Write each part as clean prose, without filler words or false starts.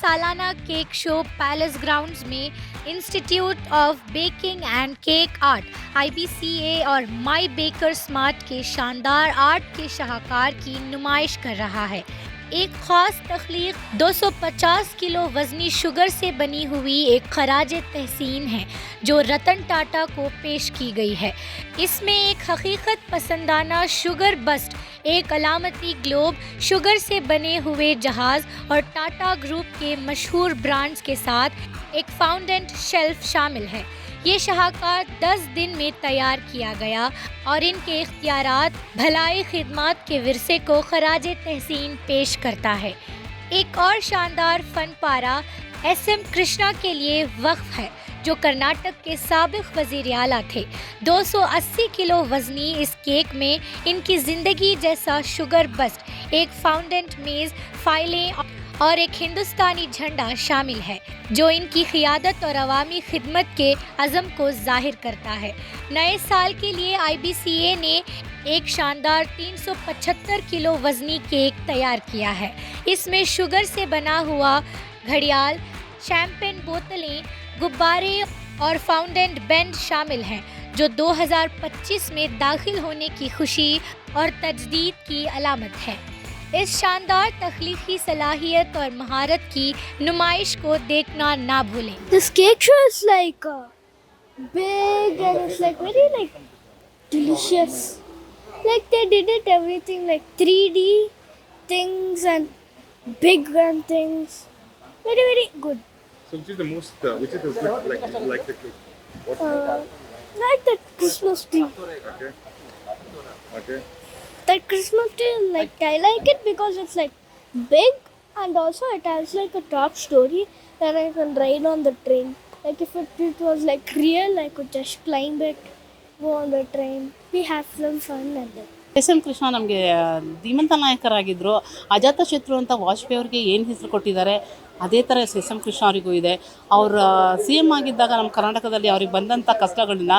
सालाना cake show palace grounds में institute of baking and cake art (IBCA) और माई baker smart के शानदार आर्ट के शाहकार की नुमाइश कर रहा है। एक खास तख्लीक 250 किलो वजनी शुगर से बनी हुई एक खराज तहसीन है जो रतन टाटा को पेश की गई है। इसमें एक हकीकत पसंदाना शुगर बस्ट, एक अलामती ग्लोब, शुगर से बने हुए जहाज़ और टाटा ग्रुप के मशहूर ब्रांड्स के साथ एक फाउंडेंट शेल्फ शामिल है। ये शाहकार 10 दिन में तैयार किया गया और इनके इख्तियारात भलाई खिदमत के विरसे को खराज तहसीन पेश करता है। एक और शानदार फन पारा SM कृष्णा के लिए वक्फ है जो कर्नाटक के साबिक वज़ीर आला थे। 280 किलो वज़नी इस केक में इनकी ज़िंदगी जैसा शुगर बस्ट, एक फाउंडेंट मेज़, फाइलें और एक हिंदुस्तानी झंडा शामिल है जो इनकी क़ियादत और अवामी खिदमत के अज़म को ज़ाहिर करता है। नए साल के लिए IBCA ने एक शानदार 375 किलो वज़नी केक तैयार किया है। इसमें शुगर से बना हुआ घड़ियाल, शैम्पेन बोतलें, गुब्बारे और फाउंडेंट बैंड शामिल हैं जो 2025 में दाखिल होने की खुशी और तजदीद की अलामत है। इस शानदार तख्लीकी सलाहियत और महारत की नुमाइश को देखना ना भूलें। This cake show is like big and it's like very like delicious. Like they did it everything like 3D things and big and things. Very good. So which is the most, which is the good, like the cake? What? Like that Christmas tree. Okay. Okay. That Christmas tree, like I like it because it's like big and also it has like a top story that I can ride on the train. Like if it was like real, I could just climb it, go on the train. We have some fun and that. SM Krishna ನಮಗೆ ಧೀಮಂತ ನಾಯಕರಾಗಿದ್ದರು. ಅಜಾತಶತ್ರು ಅಂತ ವಾಜಪೇಯಿ ಅವ್ರಿಗೆ ಏನು ಹೆಸರು ಕೊಟ್ಟಿದ್ದಾರೆ ಅದೇ ಥರ SM ಕೃಷ್ಣ ಅವರಿಗೂ ಇದೆ. ಅವರು CM ಆಗಿದ್ದಾಗ ನಮ್ಮ ಕರ್ನಾಟಕದಲ್ಲಿ ಅವ್ರಿಗೆ ಬಂದಂಥ ಕಷ್ಟಗಳನ್ನ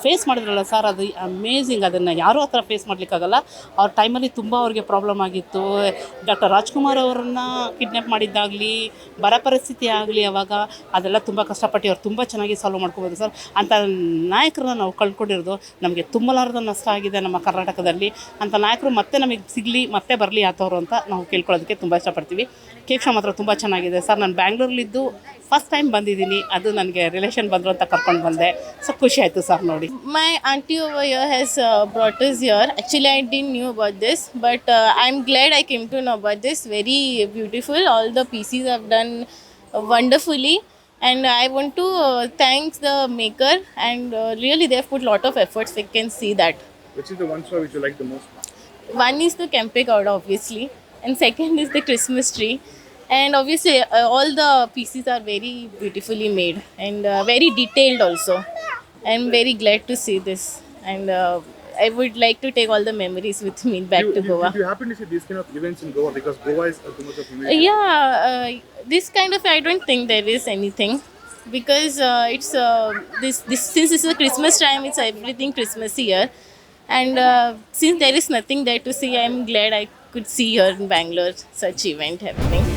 ಫೇಸ್ ಮಾಡಿದ್ರಲ್ಲ ಸರ್, ಅದು ಅಮೇಝಿಂಗ್. ಅದನ್ನು ಯಾರೂ ಆ ಥರ ಫೇಸ್ ಮಾಡಲಿಕ್ಕಾಗಲ್ಲ. ಅವ್ರ ಟೈಮಲ್ಲಿ ತುಂಬ ಅವ್ರಿಗೆ ಪ್ರಾಬ್ಲಮ್ ಆಗಿತ್ತು. ಡಾಕ್ಟರ್ ರಾಜ್ಕುಮಾರ್ ಅವರನ್ನು ಕಿಡ್ನ್ಯಾಪ್ ಮಾಡಿದ್ದಾಗಲಿ, ಬರ ಪರಿಸ್ಥಿತಿ ಆಗಲಿ, ಅವಾಗ ಅದೆಲ್ಲ ತುಂಬ ಕಷ್ಟಪಟ್ಟು ಅವ್ರು ತುಂಬ ಚೆನ್ನಾಗಿ ಸಾಲ್ವ್ ಮಾಡ್ಕೊಬೋದು ಸರ್. ಅಂಥ ನಾಯಕರನ್ನ ನಾವು ಕಳ್ಕೊಂಡಿರೋದು ನಮಗೆ ತುಂಬಲಾರದ ನಷ್ಟ ಆಗಿದೆ ನಮ್ಮ ಕರ್ನಾಟಕದಲ್ಲಿ. ಅಂಥ ನಾಯಕರು ಮತ್ತೆ ನಮಗೆ ಸಿಗಲಿ, ಮತ್ತೆ ಬರಲಿ ಆತವರು ಅಂತ ನಾವು ಕೇಳ್ಕೊಳ್ಳೋದಕ್ಕೆ ತುಂಬ ಇಷ್ಟಪಡ್ತೀವಿ. ಕೇಕ್ ಶೋ ಮಾತ್ರ ತುಂಬ ಚೆನ್ನಾಗಿದೆ ಸರ್. ನಾನು ಬ್ಯಾಂಗ್ಳೂರಲ್ಲಿದ್ದು ಫಸ್ಟ್ ಟೈಮ್ ಬಂದಿದ್ದೀನಿ, ಅದು ನನಗೆ ರಿಲೇಷನ್ ಬಂದರು ಅಂತ ಕರ್ಕೊಂಡು ಬಂದೆ. ಸೊ ಖುಷಿ ಆಯಿತು ಸರ್ ನೋಡಿ. My auntie over here has brought us here. Actually, I didn't knew about this, but I'm glad I came to know about this. Very beautiful. All the pieces have done wonderfully, and I want to thank the maker. And really, they have put lot of efforts. We can see that. Which is the one show which you like the most? One is the Kempe Gowda, obviously, and second is the Christmas tree. And obviously, all the pieces are very beautifully made and very detailed also. I'm very glad to see this, and I would like to take all the memories with me back to Goa. Do you happen to see these kind of events in Goa? Because Goa is too much of a This kind of, I don't think there is anything, because it's this since it's a Christmas time, it's everything Christmassy here, and since there is nothing there to see, I'm glad I could see here in Bangalore such event happening.